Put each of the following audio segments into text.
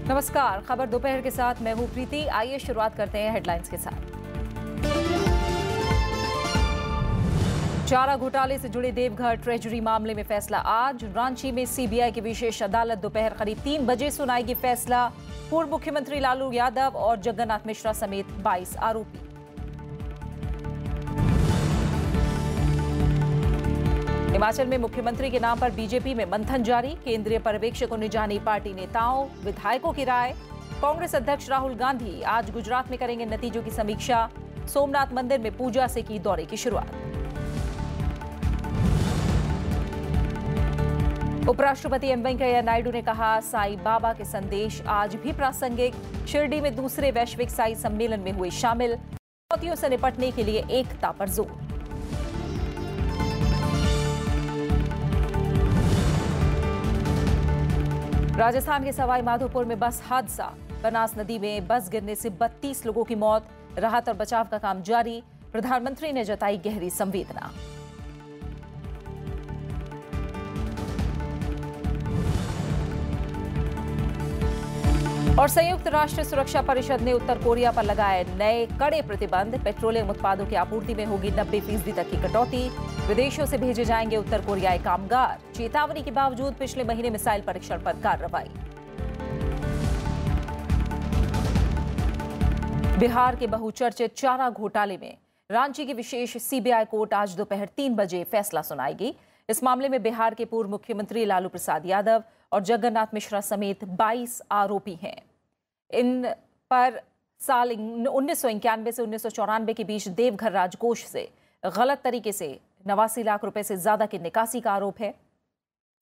नमस्कार, खबर दोपहर के साथ मैं हूं प्रीति। आइए शुरुआत करते हैं हेडलाइंस के साथ। चारा घोटाले से जुड़े देवघर ट्रेजरी मामले में फैसला आज। रांची में सीबीआई की विशेष अदालत दोपहर करीब 3 बजे सुनाएगी फैसला। पूर्व मुख्यमंत्री लालू यादव और जगन्नाथ मिश्रा समेत 22 आरोपी। हिमाचल में मुख्यमंत्री के नाम पर बीजेपी में मंथन जारी। केंद्रीय पर्यवेक्षकों ने जानी पार्टी नेताओं विधायकों की राय। कांग्रेस अध्यक्ष राहुल गांधी आज गुजरात में करेंगे नतीजों की समीक्षा। सोमनाथ मंदिर में पूजा से की दौरे की शुरुआत। उपराष्ट्रपति एम वेंकैया नायडू ने कहा, साईं बाबा के संदेश आज भी प्रासंगिक। शिरडी में दूसरे वैश्विक साई सम्मेलन में हुए शामिल। चुनौतियों से निपटने के लिए एकता पर जोर। राजस्थान के सवाई माधोपुर में बस हादसा। बनास नदी में बस गिरने से 32 लोगों की मौत। राहत और बचाव का काम जारी। प्रधानमंत्री ने जताई गहरी संवेदना। और संयुक्त राष्ट्र सुरक्षा परिषद ने उत्तर कोरिया पर लगाए नए कड़े प्रतिबंध। पेट्रोलियम उत्पादों की आपूर्ति में होगी 90% तक की कटौती। विदेशों से भेजे जाएंगे उत्तर कोरियाई कामगार। चेतावनी के बावजूद पिछले महीने मिसाइल परीक्षण पर कार्रवाई। बिहार के बहुचर्चित चारा घोटाले में रांची की विशेष सीबीआई कोर्ट आज दोपहर 3 बजे फैसला सुनाएगी। इस मामले में बिहार के पूर्व मुख्यमंत्री लालू प्रसाद यादव और जगन्नाथ मिश्रा समेत 22 आरोपी हैं। इन पर साल 1991 से 1994 के बीच देवघर राजकोष से गलत तरीके से 89 लाख रुपए से ज्यादा की निकासी का आरोप है।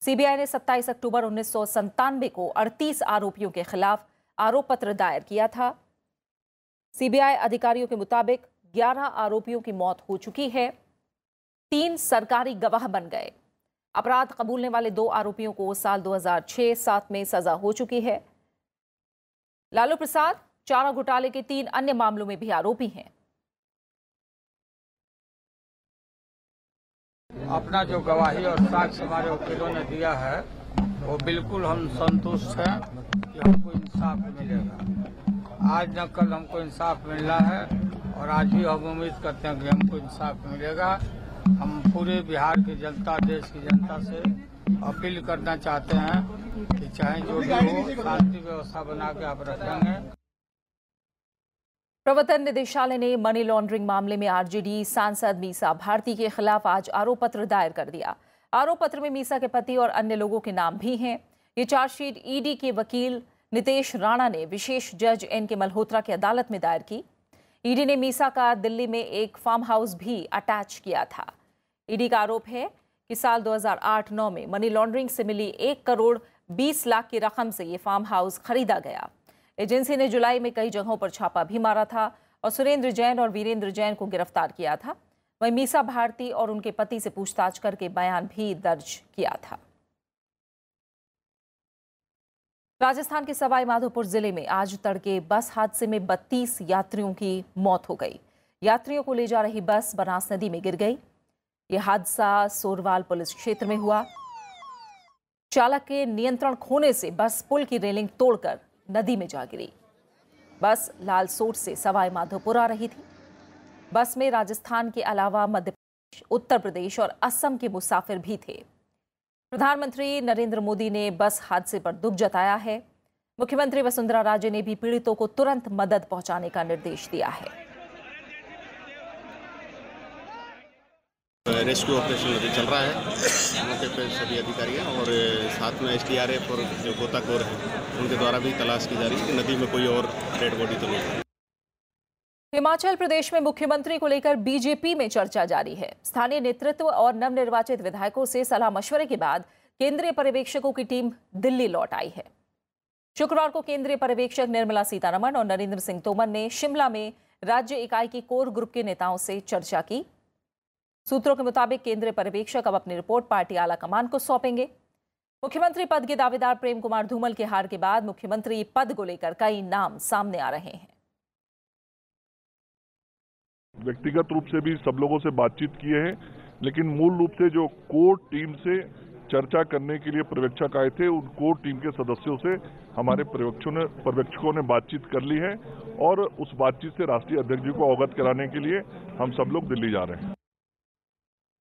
सीबीआई ने 27 अक्टूबर 1997 को 38 आरोपियों के खिलाफ आरोप पत्र दायर किया था। सीबीआई अधिकारियों के मुताबिक 11 आरोपियों की मौत हो चुकी है। 3 सरकारी गवाह बन गए। अपराध कबूलने वाले 2 आरोपियों को साल 2006-7 में सजा हो चुकी है। लालू प्रसाद चारा घोटाले के 3 अन्य मामलों में भी आरोपी हैं। अपना जो गवाही और साक्ष्य हमारे वकीलों ने दिया है वो बिल्कुल हम संतुष्ट हैं कि हमको इंसाफ मिलेगा। आज न कल हमको इंसाफ मिलना है और आज भी हम उम्मीद करते हैं कि हमको इंसाफ मिलेगा। हम पूरे बिहार की जनता, देश की जनता से अपील करना चाहते हैं कि चाहे जो भी हो, शांति व्यवस्था बना के आप रखेंगे। प्रवर्तन निदेशालय ने मनी लॉन्ड्रिंग मामले में आरजेडी सांसद मीसा भारती के खिलाफ आज आरोप पत्र दायर कर दिया। आरोप पत्र में मीसा के पति और अन्य लोगों के नाम भी हैं। ये चार्जशीट ईडी के वकील नितेश राणा ने विशेष जज एन के मल्होत्रा की अदालत में दायर की। ईडी ने मीसा का दिल्ली में एक फार्म हाउस भी अटैच किया था। ईडी का आरोप है कि साल 2008-9 में मनी लॉन्ड्रिंग से मिली 1 करोड़ 20 लाख की रकम से ये फार्म हाउस खरीदा गया। एजेंसी ने जुलाई में कई जगहों पर छापा भी मारा था और सुरेंद्र जैन और वीरेंद्र जैन को गिरफ्तार किया था। वहीं मीसा भारती और उनके पति से पूछताछ करके बयान भी दर्ज किया था। राजस्थान के सवाई माधोपुर जिले में आज तड़के बस हादसे में 32 यात्रियों की मौत हो गई। यात्रियों को ले जा रही बस बनास नदी में गिर गई। यह हादसा सोरवाल पुलिस क्षेत्र में हुआ। चालक के नियंत्रण खोने से बस पुल की रेलिंग तोड़कर नदी में जा गिरी। बस लालसोट से सवाई माधोपुर आ रही थी। बस में राजस्थान के अलावा मध्य प्रदेश, उत्तर प्रदेश और असम के मुसाफिर भी थे। प्रधानमंत्री नरेंद्र मोदी ने बस हादसे पर दुख जताया है। मुख्यमंत्री वसुंधरा राजे ने भी पीड़ितों को तुरंत मदद पहुंचाने का निर्देश दिया है। रेस्क्यू ऑपरेशन अभी चल रहा है। मौके पर सभी अधिकारी हैं और साथ में एसडीआरएफ और जो गोताखोर हैं उनके द्वारा भी तलाश की जा रही है कि नदी में कोई और डेड बॉडी तो नहीं है। हिमाचल प्रदेश में मुख्यमंत्री को लेकर बीजेपी में चर्चा जारी है। स्थानीय नेतृत्व और नवनिर्वाचित विधायकों से सलाह मशवरे के बाद केंद्रीय पर्यवेक्षकों की टीम दिल्ली लौट आई है। शुक्रवार को केंद्रीय पर्यवेक्षक निर्मला सीतारमण और नरेंद्र सिंह तोमर ने शिमला में राज्य इकाई की कोर ग्रुप के नेताओं से चर्चा की। सूत्रों के मुताबिक केंद्रीय पर्यवेक्षक अब अपनी रिपोर्ट पार्टी आला कमान को सौंपेंगे। मुख्यमंत्री पद के दावेदार प्रेम कुमार धूमल के हार के बाद मुख्यमंत्री पद को लेकर कई नाम सामने आ रहे हैं। व्यक्तिगत रूप से भी सब लोगों से बातचीत किए हैं, लेकिन मूल रूप से जो कोर टीम से चर्चा करने के लिए पर्यवेक्षक आए थे। उन कोर टीम के सदस्यों से हमारे पर्यवेक्षकों ने बातचीत कर ली है और उस बातचीत से राष्ट्रीय अध्यक्ष जी को अवगत कराने के लिए हम सब लोग दिल्ली जा रहे हैं।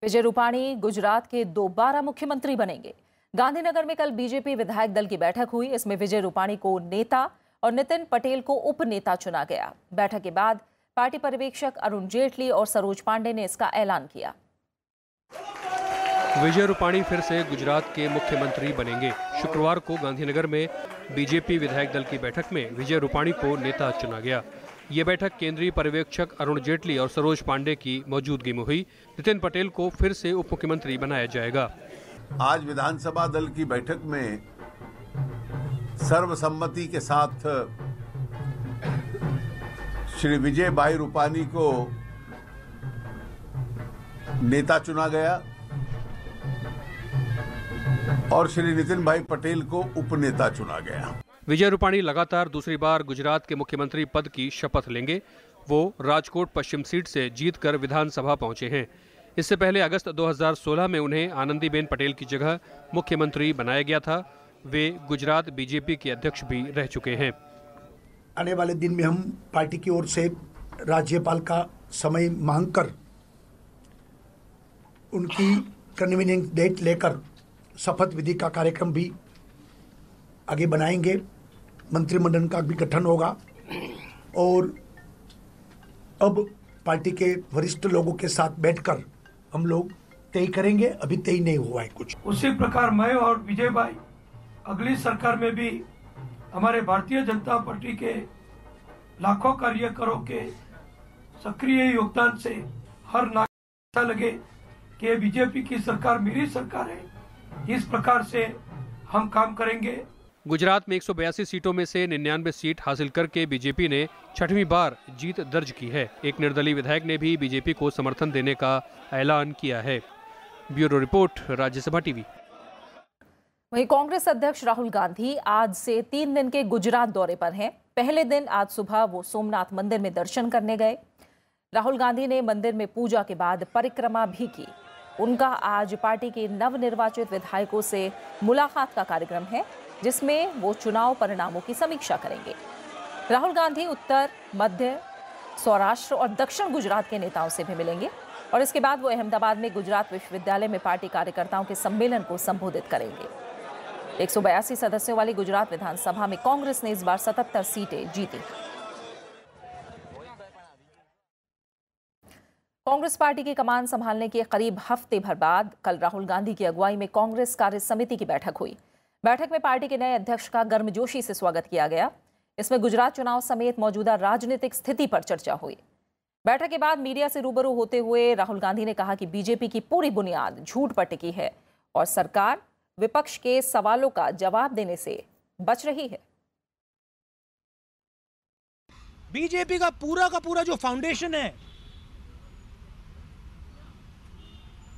विजय रूपाणी गुजरात के दोबारा मुख्यमंत्री बनेंगे। गांधीनगर में कल बीजेपी विधायक दल की बैठक हुई। इसमें विजय रूपाणी को नेता और नितिन पटेल को उपनेता चुना गया। बैठक के बाद पार्टी पर्यवेक्षक अरुण जेटली और सरोज पांडे ने इसका ऐलान किया। विजय रूपाणी फिर से गुजरात के मुख्यमंत्री बनेंगे। शुक्रवार को गांधीनगर में बीजेपी विधायक दल की बैठक में विजय रूपाणी को नेता चुना गया। ये बैठक केंद्रीय पर्यवेक्षक अरुण जेटली और सरोज पांडे की मौजूदगी में हुई। नितिन पटेल को फिर से उप मुख्यमंत्री बनाया जाएगा। आज विधानसभा दल की बैठक में सर्वसम्मति के साथ श्री विजय भाई रूपाणी को नेता चुना गया और श्री नितिन भाई पटेल को उपनेता चुना गया। विजय रूपाणी लगातार दूसरी बार गुजरात के मुख्यमंत्री पद की शपथ लेंगे। वो राजकोट पश्चिम सीट से जीतकर विधानसभा पहुंचे हैं। इससे पहले अगस्त 2016 में उन्हें आनंदीबेन पटेल की जगह मुख्यमंत्री बनाया गया था। वे गुजरात बीजेपी के अध्यक्ष भी रह चुके हैं। आने वाले दिन में हम पार्टी की ओर से राज्यपाल का समय मांगकर उनकी कन्वीनियंट डेट लेकर शपथ विधि का कार्यक्रम भी आगे बनाएंगे। मंत्रिमंडल का भी गठन होगा और अब पार्टी के वरिष्ठ लोगों के साथ बैठकर हम लोग तय करेंगे। अभी तय नहीं हुआ है कुछ। उसी प्रकार मैं और विजय भाई अगली सरकार में भी हमारे भारतीय जनता पार्टी के लाखों कार्यकर्ताओं के सक्रिय योगदान से हर नागरिक ऐसा लगे कि बीजेपी की सरकार मेरी सरकार है। इस प्रकार से हम काम करेंगे। गुजरात में 182 सीटों में से 99 सीट हासिल करके बीजेपी ने 6वीं बार जीत दर्ज की है। एक निर्दलीय विधायक ने भी बीजेपी को समर्थन देने का ऐलान किया है। Bureau report, Rajya Sabha TV. वहीं कांग्रेस अध्यक्ष राहुल गांधी आज से 3 दिन के गुजरात दौरे पर हैं। पहले दिन आज सुबह वो सोमनाथ मंदिर में दर्शन करने गए। राहुल गांधी ने मंदिर में पूजा के बाद परिक्रमा भी की। उनका आज पार्टी के नवनिर्वाचित विधायकों से मुलाकात का कार्यक्रम है, जिसमें वो चुनाव परिणामों की समीक्षा करेंगे। राहुल गांधी उत्तर, मध्य, सौराष्ट्र और दक्षिण गुजरात के नेताओं से भी मिलेंगे और इसके बाद वो अहमदाबाद में गुजरात विश्वविद्यालय में पार्टी कार्यकर्ताओं के सम्मेलन को संबोधित करेंगे। 182 सदस्यों वाली गुजरात विधानसभा में कांग्रेस ने इस बार 77 सीटें जीती। कांग्रेस पार्टी की कमान संभालने के करीब हफ्ते भर बाद कल राहुल गांधी की अगुवाई में कांग्रेस कार्य समिति की बैठक हुई। बैठक में पार्टी के नए अध्यक्ष का गर्मजोशी से स्वागत किया गया। इसमें गुजरात चुनाव समेत मौजूदा राजनीतिक स्थिति पर चर्चा हुई। बैठक के बाद मीडिया से रूबरू होते हुए राहुल गांधी ने कहा कि बीजेपी की पूरी बुनियाद झूठ पर टिकी है और सरकार विपक्ष के सवालों का जवाब देने से बच रही है। बीजेपी का पूरा जो फाउंडेशन है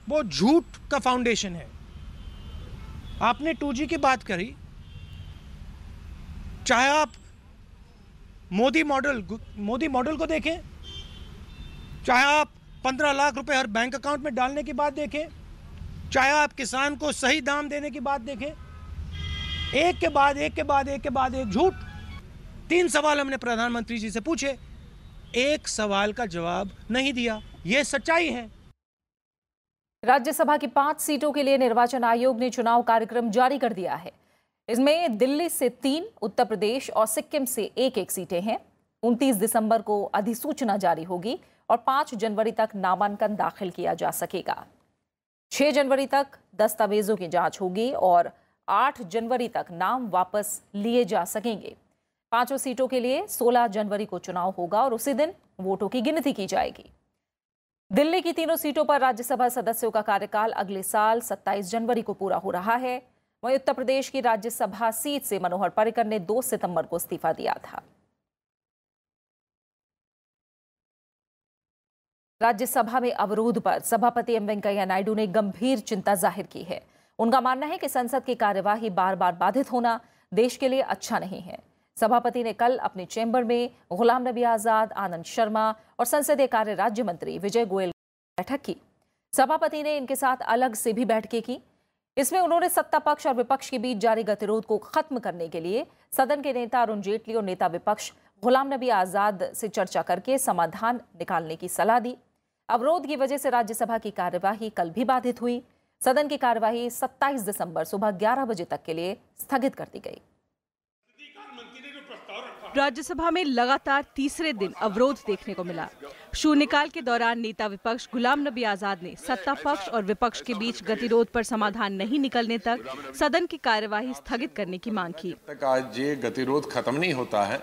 वो झूठ का फाउंडेशन है। आपने 2G की बात करी, चाहे आप मोदी मॉडल को देखें, चाहे आप 15 लाख रुपए हर बैंक अकाउंट में डालने की बात देखें, चाहे आप किसान को सही दाम देने की बात देखें, एक के बाद एक झूठ। 3 सवाल हमने प्रधानमंत्री जी से पूछे, एक सवाल का जवाब नहीं दिया। यह सच्चाई है। राज्यसभा की 5 सीटों के लिए निर्वाचन आयोग ने चुनाव कार्यक्रम जारी कर दिया है। इसमें दिल्ली से 3, उत्तर प्रदेश और सिक्किम से 1-1 सीटें हैं। 29 दिसंबर को अधिसूचना जारी होगी और 5 जनवरी तक नामांकन दाखिल किया जा सकेगा। 6 जनवरी तक दस्तावेजों की जांच होगी और 8 जनवरी तक नाम वापस लिए जा सकेंगे। 5 सीटों के लिए 16 जनवरी को चुनाव होगा और उसी दिन वोटों की गिनती की जाएगी। दिल्ली की 3 सीटों पर राज्यसभा सदस्यों का कार्यकाल अगले साल 27 जनवरी को पूरा हो रहा है। वहीं उत्तर प्रदेश की राज्यसभा सीट से मनोहर पर्रिकर ने 2 सितंबर को इस्तीफा दिया था। राज्यसभा में अवरोध पर सभापति एम वेंकैया नायडू ने गंभीर चिंता जाहिर की है। उनका मानना है कि संसद की कार्यवाही बार बार बाधित होना देश के लिए अच्छा नहीं है। सभापति ने कल अपने चैम्बर में गुलाम नबी आजाद, आनंद शर्मा और संसदीय कार्य राज्य मंत्री विजय गोयल की बैठक की। सभापति ने इनके साथ अलग से भी बैठकें की। इसमें उन्होंने सत्ता पक्ष और विपक्ष के बीच जारी गतिरोध को खत्म करने के लिए सदन के नेता अरुण जेटली और नेता विपक्ष गुलाम नबी आजाद से चर्चा करके समाधान निकालने की सलाह दी। अवरोध की वजह से राज्यसभा की कार्यवाही कल भी बाधित हुई। सदन की कार्यवाही 27 दिसंबर सुबह 11 बजे तक के लिए स्थगित कर दी गई। राज्यसभा में लगातार तीसरे दिन अवरोध देखने को मिला। शून्यकाल के दौरान नेता विपक्ष गुलाम नबी आजाद ने सत्ता पक्ष और विपक्ष के बीच गतिरोध पर समाधान नहीं निकलने तक सदन की कार्यवाही स्थगित करने की मांग की। तक आज ये गतिरोध खत्म नहीं होता है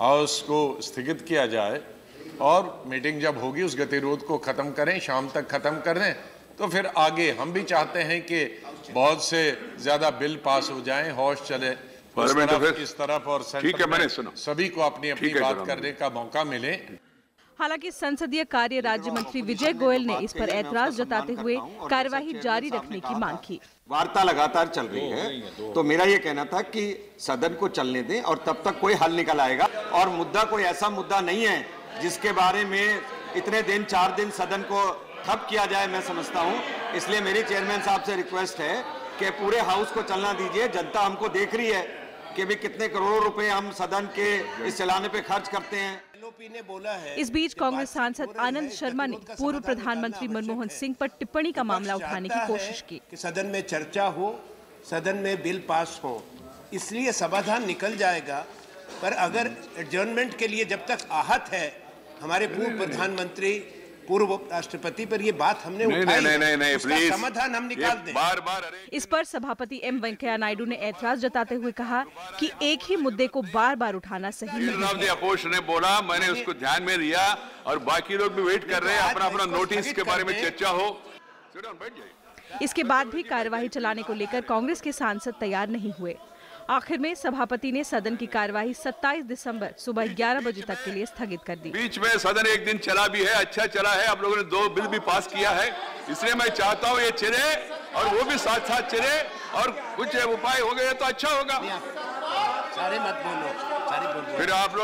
और उसको स्थगित किया जाए और मीटिंग जब होगी उस गतिरोध को खत्म करें, शाम तक खत्म करें, तो फिर आगे हम भी चाहते हैं कि बहुत से ज्यादा बिल पास हो जाएं, होश चले इस तरफ और सभी को अपनी अपनी बात करने का मौका मिले। हालांकि संसदीय कार्य राज्य मंत्री विजय गोयल ने इस पर ऐतराज जताते हुए कार्यवाही जारी रखने की मांग की। वार्ता लगातार चल रही है, तो मेरा ये कहना था कि सदन को चलने दें और तब तक कोई हल निकल आएगा। और मुद्दा कोई ऐसा मुद्दा नहीं है जिसके बारे में इतने दिन 4 दिन सदन को ठप किया जाए, मैं समझता हूँ। इसलिए मेरी चेयरमैन साहब से रिक्वेस्ट है कि पूरे हाउस को चलना दीजिए। जनता हमको देख रही है कि भी कितने करोड़ों रुपए हम सदन के इस चलाने पे खर्च करते हैं। ने बोला है। इस बीच कांग्रेस सांसद आनंद शर्मा ने पूर्व प्रधानमंत्री मनमोहन सिंह पर टिप्पणी का मामला उठाने की कोशिश की। कि सदन में चर्चा हो, सदन में बिल पास हो, इसलिए समाधान निकल जाएगा। पर अगर एडजर्नमेंट के लिए जब तक आहत है हमारे पूर्व प्रधानमंत्री, पूर्व राष्ट्रपति पर ये बात हमने उठाई, नहीं, उसका समाधान हम निकाल दें। बार इस पर सभापति एम वेंकैया नायडू ने ऐतराज जताते हुए कहा कि एक ही मुद्दे को बार बार उठाना सही नहीं है। अपोज ने बोला, मैंने उसको ध्यान में लिया और बाकी लोग भी वेट कर रहे हैं अपना अपना नोटिस के बारे में चर्चा हो। इसके बाद भी कार्यवाही चलाने को लेकर कांग्रेस के सांसद तैयार नहीं हुए। आखिर में सभापति ने सदन की कार्यवाही 27 दिसंबर सुबह 11 बजे तक के लिए स्थगित कर दी। बीच में सदन एक दिन चला भी है, अच्छा चला है। आप लोगों ने 2 बिल भी पास किया है, इसलिए मैं चाहता हूँ ये चले और वो भी साथ साथ चले और कुछ उपाय हो गए तो अच्छा होगा। सारे मत बोलो, फिर आप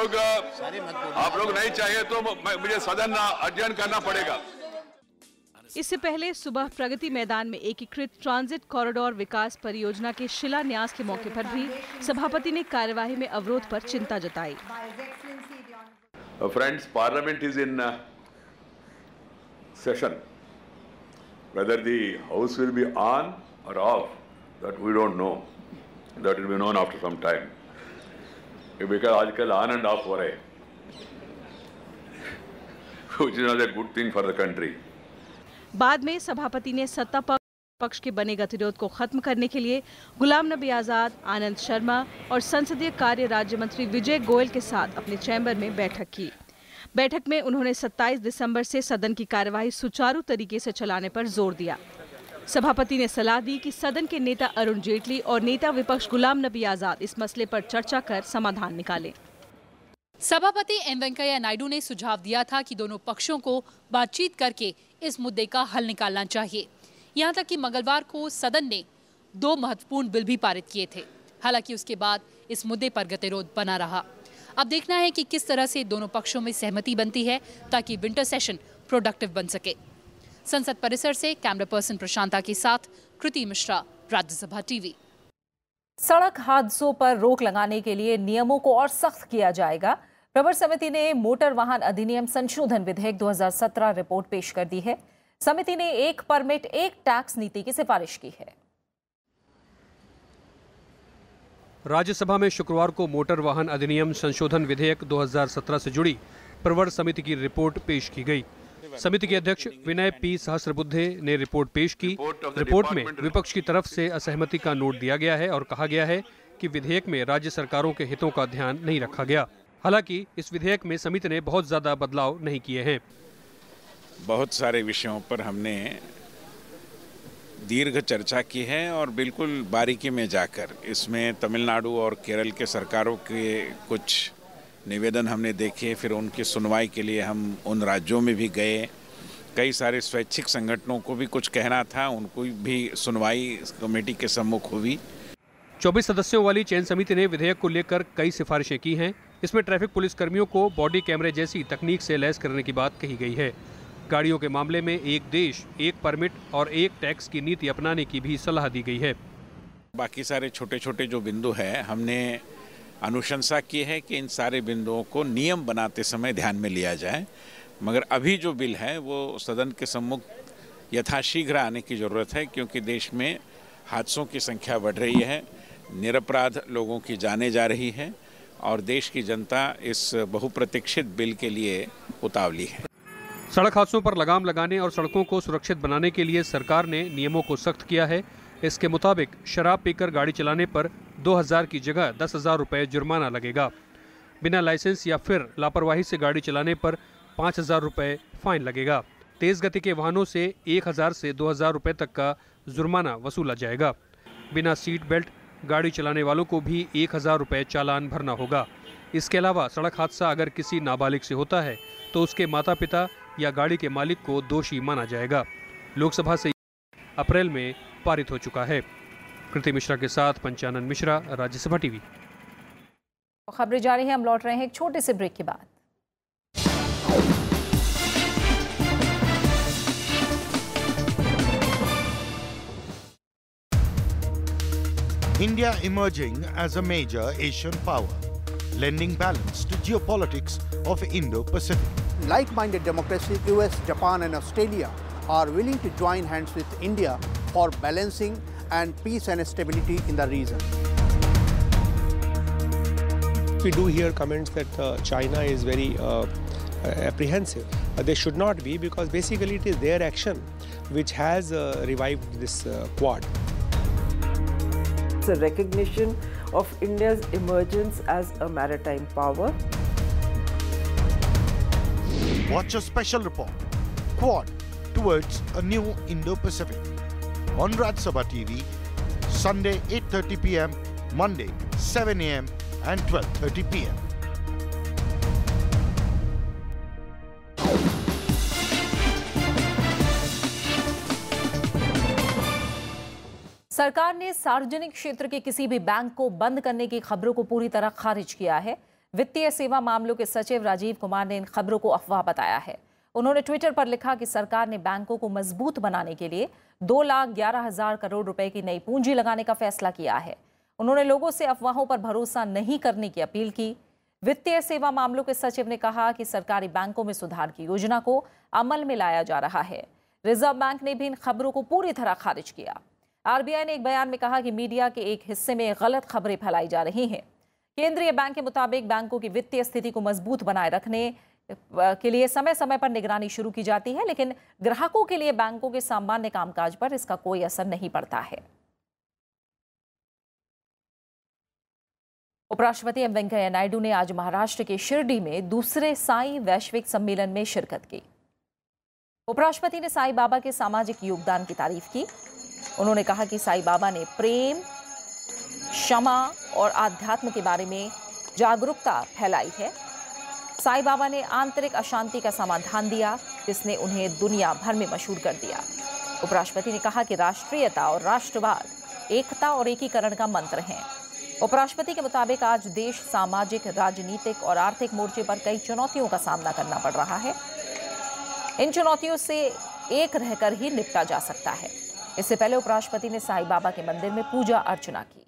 लोग नहीं चाहिए तो मुझे सदन अध्ययन करना पड़ेगा। इससे पहले सुबह प्रगति मैदान में एकीकृत ट्रांजिट कॉरिडोर विकास परियोजना के शिलान्यास के मौके पर भी सभापति ने कार्यवाही में अवरोध पर चिंता जताई। Friends, parliament is in session. Whether the house will be on और off, that we don't know, that will be known after some time. Because आजकल ऑन एंड ऑफ हो रहे, which is not a good thing for the country. बाद में सभापति ने सत्ता पक्ष के बने गतिरोध को खत्म करने के लिए गुलाम नबी आजाद, आनंद शर्मा और संसदीय कार्य राज्य मंत्री विजय गोयल के साथ अपने चैम्बर में बैठक की। बैठक में उन्होंने 27 दिसंबर से सदन की कार्यवाही सुचारू तरीके से चलाने पर जोर दिया। सभापति ने सलाह दी कि सदन के नेता अरुण जेटली और नेता विपक्ष गुलाम नबी आजाद इस मसले पर चर्चा कर समाधान निकालें। सभापति एम वेंकैया नायडू ने सुझाव दिया था कि दोनों पक्षों को बातचीत करके इस मुद्दे का हल निकालना चाहिए। यहां तक कि मंगलवार को सदन ने 2 महत्वपूर्ण बिल भी पारित किए थे। हालांकि उसके बाद इस मुद्दे पर गतिरोध बना रहा। अब देखना है कि किस तरह से दोनों पक्षों में सहमति बनती है ताकि विंटर सेशन प्रोडक्टिव बन सके। संसद परिसर से कैमरा पर्सन प्रशांता के साथ कृति मिश्रा, राज्यसभा टीवी। सड़क हादसों पर रोक लगाने के लिए नियमों को और सख्त किया जाएगा। प्रवर समिति ने मोटर वाहन अधिनियम संशोधन विधेयक 2017 रिपोर्ट पेश कर दी है। समिति ने 1 परमिट 1 टैक्स नीति की सिफारिश की है। राज्यसभा में शुक्रवार को मोटर वाहन अधिनियम संशोधन विधेयक 2017 से जुड़ी प्रवर समिति की रिपोर्ट पेश की गई। समिति के अध्यक्ष विनय पी सहस्रबुद्धे ने रिपोर्ट पेश की। रिपोर्ट में विपक्ष की तरफ से असहमति का नोट दिया गया है और कहा गया है कि विधेयक में राज्य सरकारों के हितों का ध्यान नहीं रखा गया। हालांकि इस विधेयक में समिति ने बहुत ज्यादा बदलाव नहीं किए हैं। बहुत सारे विषयों पर हमने दीर्घ चर्चा की है और बिल्कुल बारीकी में जाकर इसमें तमिलनाडु और केरल के सरकारों के कुछ निवेदन हमने देखे। फिर उनकी सुनवाई के लिए हम उन राज्यों में भी गए। कई सारे स्वैच्छिक संगठनों को भी कुछ कहना था, उनको भी सुनवाई कमेटी के सम्मुख हुई। 24 सदस्यों वाली चयन समिति ने विधेयक को लेकर कई सिफारिशें की हैं। इसमें ट्रैफिक पुलिस कर्मियों को बॉडी कैमरे जैसी तकनीक से लैस करने की बात कही गई है। गाड़ियों के मामले में एक देश, एक परमिट और एक टैक्स की नीति अपनाने की भी सलाह दी गई है। बाकी सारे छोटे छोटे जो बिंदु है, हमने अनुशंसा की है कि इन सारे बिंदुओं को नियम बनाते समय ध्यान में लिया जाए, मगर अभी जो बिल है वो सदन के सम्मुख यथाशीघ्र आने की ज़रूरत है, क्योंकि देश में हादसों की संख्या बढ़ रही है, निरपराध लोगों की जानें जा रही है और देश की जनता इस बहुप्रतीक्षित बिल के लिए उतावली है। सड़क हादसों पर लगाम लगाने और सड़कों को सुरक्षित बनाने के लिए सरकार ने नियमों को सख्त किया है। इसके मुताबिक शराब पीकर गाड़ी चलाने पर 2000 की जगह 10,000 रुपये जुर्माना लगेगा। बिना लाइसेंस या फिर लापरवाही से गाड़ी चलाने पर 5,000 रुपये फाइन लगेगा। तेज गति के वाहनों से 1,000 से 2,000 रुपये तक का जुर्माना वसूला जाएगा। बिना सीट बेल्ट गाड़ी चलाने वालों को भी 1,000 रुपये चालान भरना होगा। इसके अलावा सड़क हादसा अगर किसी नाबालिग से होता है तो उसके माता पिता या गाड़ी के मालिक को दोषी माना जाएगा। लोकसभा से अप्रैल में पारित हो चुका है। कृति मिश्रा के साथ पंचानन मिश्रा, राज्यसभा टीवी। खबरें जारी हैं, हम लौट रहे हैं एक छोटे से ब्रेक के बाद। India emerging as a major Asian power, lending balance to geopolitics of Indo-Pacific. Like-minded democracies, US, Japan and Australia are willing to join hands with India for balancing and peace and stability in the region. We do hear comments that China is very apprehensive. They should not be, because basically it is their action which has revived this Quad. It's a recognition of India's emergence as a maritime power. Watch a special report, Quad towards a new Indo-Pacific, on Rajya Sabha TV, Sunday 8:30 p.m, Monday 7 a.m. and 12:30 p.m. सरकार ने सार्वजनिक क्षेत्र के किसी भी bank को बंद करने की खबरों को पूरी तरह खारिज किया है। वित्तीय सेवा मामलों के सचिव राजीव कुमार ने इन खबरों को अफवाह बताया है। उन्होंने ट्विटर पर लिखा कि सरकार ने बैंकों को मजबूत बनाने के लिए 2,11,000 करोड़ रुपए की नई पूंजी लगाने का फैसला किया है। उन्होंने लोगों से अफवाहों पर भरोसा नहीं करने की अपील की। वित्तीय सेवा मामलों के सचिव ने कहा कि सरकारी बैंकों में सुधार की योजना को अमल में लाया जा रहा है। रिजर्व बैंक ने भी इन खबरों को पूरी तरह खारिज किया। आरबीआई ने एक बयान में कहा कि मीडिया के एक हिस्से में गलत खबरें फैलाई जा रही हैं। केंद्रीय बैंक के मुताबिक बैंकों की वित्तीय स्थिति को मजबूत बनाए रखने के लिए समय समय पर निगरानी शुरू की जाती है, लेकिन ग्राहकों के लिए बैंकों के सामान्य कामकाज पर इसका कोई असर नहीं पड़ता है। उपराष्ट्रपति एम वेंकैया नायडू ने आज महाराष्ट्र के शिरडी में दूसरे साई वैश्विक सम्मेलन में शिरकत की। उपराष्ट्रपति ने साईं बाबा के सामाजिक योगदान की तारीफ की। उन्होंने कहा कि साईं बाबा ने प्रेम, क्षमा और आध्यात्म के बारे में जागरूकता फैलाई है। साईं बाबा ने आंतरिक अशांति का समाधान दिया, जिसने उन्हें दुनिया भर में मशहूर कर दिया। उपराष्ट्रपति ने कहा कि राष्ट्रीयता और राष्ट्रवाद एकता और एकीकरण का मंत्र हैं। उपराष्ट्रपति के मुताबिक आज देश सामाजिक, राजनीतिक और आर्थिक मोर्चे पर कई चुनौतियों का सामना करना पड़ रहा है। इन चुनौतियों से एक रहकर ही निपटा जा सकता है। इससे पहले उपराष्ट्रपति ने साईं बाबा के मंदिर में पूजा अर्चना की।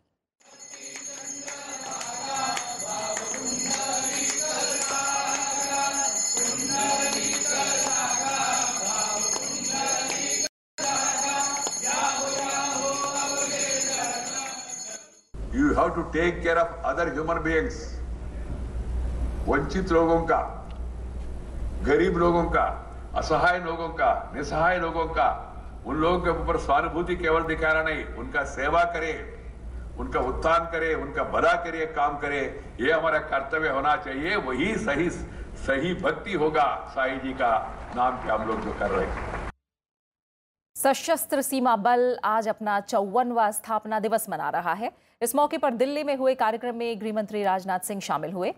You have to take care of other human beings. वंचित लोगों का, गरीब लोगों का, असहाय लोगों का, निसहाय लोगों का, उन लोगों के ऊपर सहानुभूति केवल दिखाना नहीं, उनका सेवा करे, उनका उत्थान करे, उनका भला करे, काम करे, ये हमारा कर्तव्य होना चाहिए। वही सही भक्ति होगा साईं जी का नाम पे हम लोग जो कर रहे हैं। सशस्त्र सीमा बल आज अपना 54वां स्थापना दिवस मना रहा है। इस मौके पर दिल्ली में हुए कार्यक्रम में गृह मंत्री राजनाथ सिंह शामिल हुए।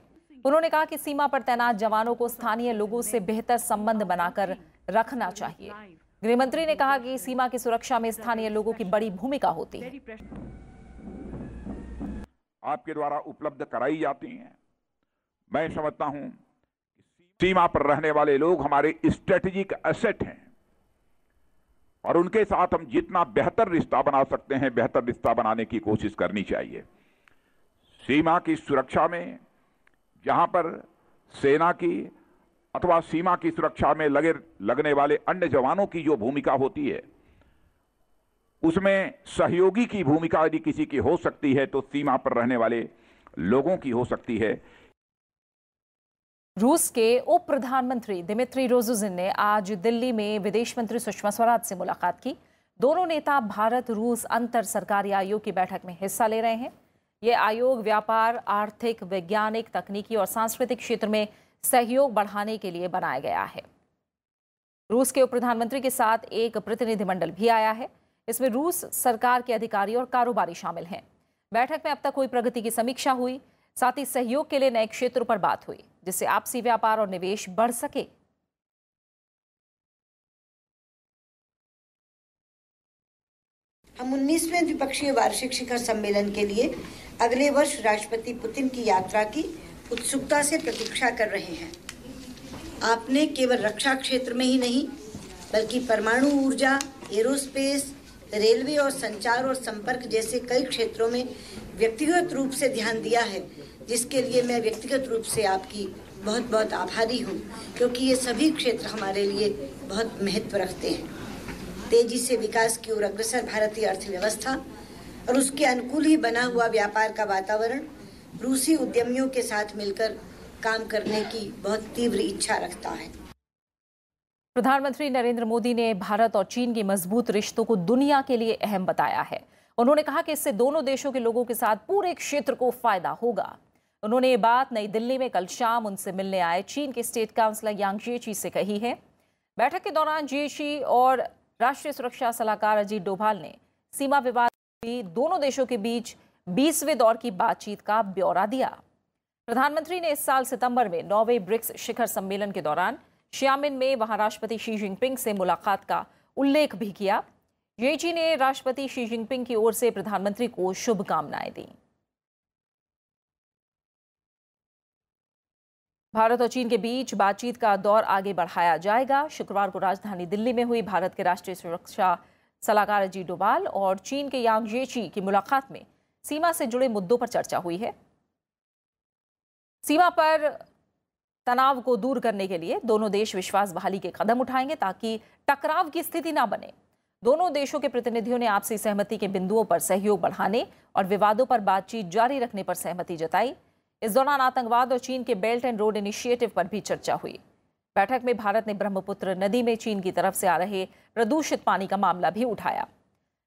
उन्होंने कहा कि सीमा पर तैनात जवानों को स्थानीय लोगों से बेहतर संबंध बनाकर रखना चाहिए। गृह मंत्री ने कहा कि सीमा की सुरक्षा में स्थानीय लोगों की बड़ी भूमिका होती है। आपके द्वारा उपलब्ध कराई जाती हैं। मैं समझता हूं सीमा पर रहने वाले लोग हमारे स्ट्रेटेजिक एसेट हैं और उनके साथ हम जितना बेहतर रिश्ता बना सकते हैं, बेहतर रिश्ता बनाने की कोशिश करनी चाहिए। सीमा की सुरक्षा में जहां पर सेना की अथवा सीमा की सुरक्षा में लगने वाले अन्य जवानों की जो भूमिका होती है, उसमें सहयोगी की भूमिका यदि किसी की हो सकती है तो सीमा पर रहने वाले लोगों की हो सकती है। रूस के उप प्रधानमंत्री दिमित्री रोगोजिन ने आज दिल्ली में विदेश मंत्री सुषमा स्वराज से मुलाकात की। दोनों नेता भारत रूस अंतर सरकारी आयोग की बैठक में हिस्सा ले रहे हैं। ये आयोग व्यापार, आर्थिक, वैज्ञानिक, तकनीकी और सांस्कृतिक क्षेत्र में सहयोग बढ़ाने के लिए बनाया गया है। रूस के उप प्रधानमंत्री के साथ एक प्रतिनिधिमंडल भी आया है। इसमें रूस सरकार के अधिकारी और कारोबारी शामिल हैं। बैठक में अब तक हुई प्रगति की समीक्षा हुई, साथ ही सहयोग के लिए नए क्षेत्रों पर बात हुई जिससे आपसी व्यापार और निवेश बढ़ सके। हम 19वें द्विपक्षीय वार्षिक शिखर सम्मेलन के लिए अगले वर्ष राष्ट्रपति पुतिन की यात्रा की उत्सुकता से प्रतीक्षा कर रहे हैं। आपने केवल रक्षा क्षेत्र में ही नहीं बल्कि परमाणु ऊर्जा, एरोस्पेस, रेलवे और संचार और संपर्क जैसे कई क्षेत्रों में व्यक्तिगत रूप से ध्यान दिया है, जिसके लिए मैं व्यक्तिगत रूप से आपकी बहुत बहुत आभारी हूँ, क्योंकि ये सभी क्षेत्र हमारे लिए बहुत महत्व रखते हैं। तेजी से विकास की ओर अग्रसर भारतीय अर्थव्यवस्था और उसके अनुकूल ही बना हुआ व्यापार का वातावरण रूसी उद्यमियों के साथ मिलकर काम करने की बहुत तीव्र इच्छा रखता है। प्रधानमंत्री नरेंद्र मोदी ने भारत और चीन के मजबूत रिश्तों को दुनिया के लिए अहम बताया है। उन्होंने कहा कि इससे दोनों देशों के लोगों के साथ पूरे क्षेत्र को फायदा होगा। उन्होंने ये बात नई दिल्ली में कल शाम उनसे मिलने आए चीन के स्टेट काउंसलर यांग जiechi से कही है। बैठक के दौरान जiechi और राष्ट्रीय सुरक्षा सलाहकार अजीत डोभाल ने सीमा विवाद में दोनों देशों के बीच 20वें दौर की बातचीत का ब्यौरा दिया। प्रधानमंत्री ने इस साल सितंबर में 9वें ब्रिक्स शिखर सम्मेलन के दौरान शियामिन में वहां राष्ट्रपति शी जिनपिंग से मुलाकात का उल्लेख भी किया। जiechi ने राष्ट्रपति शी जिनपिंग की ओर से प्रधानमंत्री को शुभकामनाएं दी। भारत और चीन के बीच बातचीत का दौर आगे बढ़ाया जाएगा। शुक्रवार को राजधानी दिल्ली में हुई भारत के राष्ट्रीय सुरक्षा सलाहकार अजीत डोभाल और चीन के यांग जiechi की मुलाकात में सीमा से जुड़े मुद्दों पर चर्चा हुई है। सीमा पर तनाव को दूर करने के लिए दोनों देश विश्वास बहाली के कदम उठाएंगे ताकि टकराव की स्थिति ना बने। दोनों देशों के प्रतिनिधियों ने आपसी सहमति के बिंदुओं पर सहयोग बढ़ाने और विवादों पर बातचीत जारी रखने पर सहमति जताई। इस दौरान आतंकवाद और चीन के बेल्ट एंड रोड इनिशिएटिव पर भी चर्चा हुई। बैठक में भारत ने ब्रह्मपुत्र नदी में चीन की तरफ से आ रहे प्रदूषित पानी का मामला भी उठाया।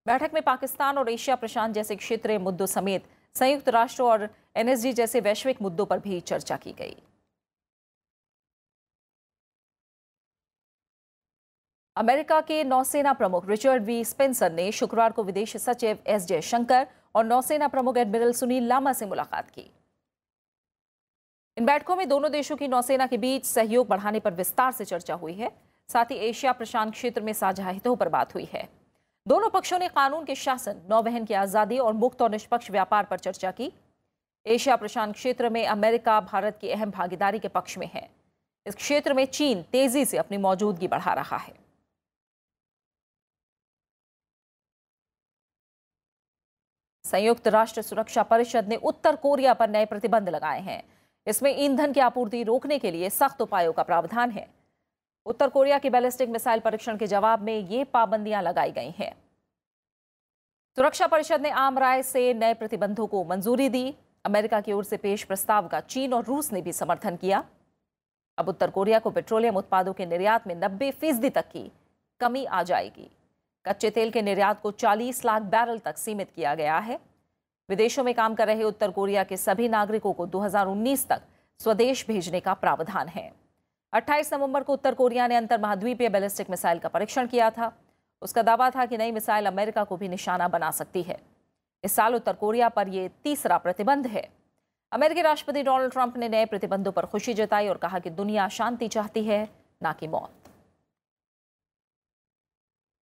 बैठक में पाकिस्तान और एशिया प्रशांत जैसे क्षेत्रीय मुद्दों समेत संयुक्त राष्ट्र और NSG जैसे वैश्विक मुद्दों पर भी चर्चा की गई। अमेरिका के नौसेना प्रमुख रिचर्ड वी स्पेंसर ने शुक्रवार को विदेश सचिव S जयशंकर और नौसेना प्रमुख एडमिरल सुनील लांबा से मुलाकात की। इन बैठकों में दोनों देशों की नौसेना के बीच सहयोग बढ़ाने पर विस्तार से चर्चा हुई है। साथ ही एशिया प्रशांत क्षेत्र में साझा हितों पर बात हुई है। दोनों पक्षों ने कानून के शासन, नौवहन की आज़ादी और मुक्त और निष्पक्ष व्यापार पर चर्चा की। एशिया प्रशांत क्षेत्र में अमेरिका भारत की अहम भागीदारी के पक्ष में है। इस क्षेत्र में चीन तेजी से अपनी मौजूदगी बढ़ा रहा है। संयुक्त राष्ट्र सुरक्षा परिषद ने उत्तर कोरिया पर नए प्रतिबंध लगाए हैं। इसमें ईंधन की आपूर्ति रोकने के लिए सख्त उपायों का प्रावधान है। उत्तर कोरिया के बैलिस्टिक मिसाइल परीक्षण के जवाब में ये पाबंदियां लगाई गई हैं। सुरक्षा परिषद ने आम राय से नए प्रतिबंधों को मंजूरी दी। अमेरिका की ओर से पेश प्रस्ताव का चीन और रूस ने भी समर्थन किया। अब उत्तर कोरिया को पेट्रोलियम उत्पादों के निर्यात में 90% तक की कमी आ जाएगी। कच्चे तेल के निर्यात को 40 लाख बैरल तक सीमित किया गया है। विदेशों में काम कर रहे उत्तर कोरिया के सभी नागरिकों को 2019 तक स्वदेश भेजने का प्रावधान है। 28 नवंबर को उत्तर कोरिया ने अंतर महाद्वीपीय बैलिस्टिक मिसाइल का परीक्षण किया था। उसका दावा था कि नई मिसाइल अमेरिका को भी निशाना बना सकती है। इस साल उत्तर कोरिया पर यह तीसरा प्रतिबंध है। अमेरिकी राष्ट्रपति डोनाल्ड ट्रंप ने नए प्रतिबंधों पर खुशी जताई और कहा कि दुनिया शांति चाहती है, ना कि मौत।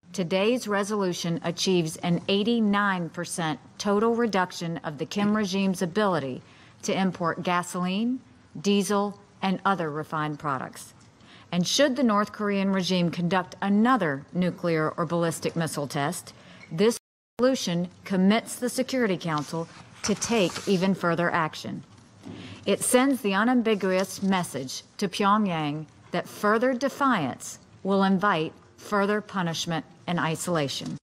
Today's resolution achieves an 89% total reduction of the Kim regime's ability to import gasoline, diesel, and other refined products. And should the North Korean regime conduct another nuclear or ballistic missile test, this resolution commits the Security Council to take even further action. It sends the unambiguous message to Pyongyang that further defiance will invite further punishment and isolation.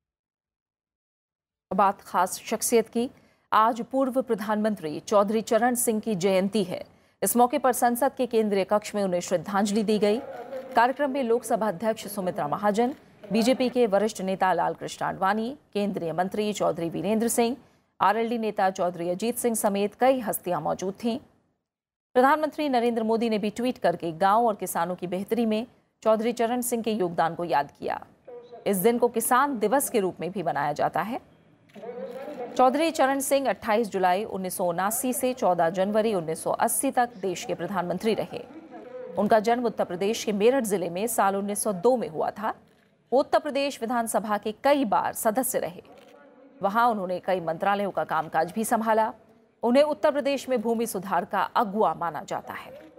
बात खास शख्सियत की। आज पूर्व प्रधानमंत्री चौधरी चरण सिंह की जयंती है। इस मौके पर संसद के केंद्रीय कक्ष में उन्हें श्रद्धांजलि दी गई। कार्यक्रम में लोकसभा अध्यक्ष सुमित्रा महाजन, बीजेपी के वरिष्ठ नेता लाल कृष्ण आडवाणी, केंद्रीय मंत्री चौधरी वीरेंद्र सिंह, आरएलडी नेता चौधरी अजीत सिंह समेत कई हस्तियां मौजूद थीं। प्रधानमंत्री नरेंद्र मोदी ने भी ट्वीट करके गांव और किसानों की बेहतरी में चौधरी चरण सिंह के योगदान को याद किया। इस दिन को किसान दिवस के रूप में भी मनाया जाता है। चौधरी चरण सिंह 28 जुलाई 1979 से 14 जनवरी 1980 तक देश के प्रधानमंत्री रहे। उनका जन्म उत्तर प्रदेश के मेरठ जिले में साल 1902 में हुआ था। वो उत्तर प्रदेश विधानसभा के कई बार सदस्य रहे। वहां उन्होंने कई मंत्रालयों का कामकाज भी संभाला। उन्हें उत्तर प्रदेश में भूमि सुधार का अगुवा माना जाता है।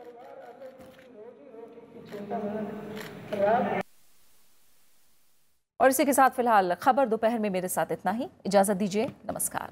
और इसी के साथ फिलहाल खबर दोपहर में मेरे साथ इतना ही। इजाजत दीजिए, नमस्कार।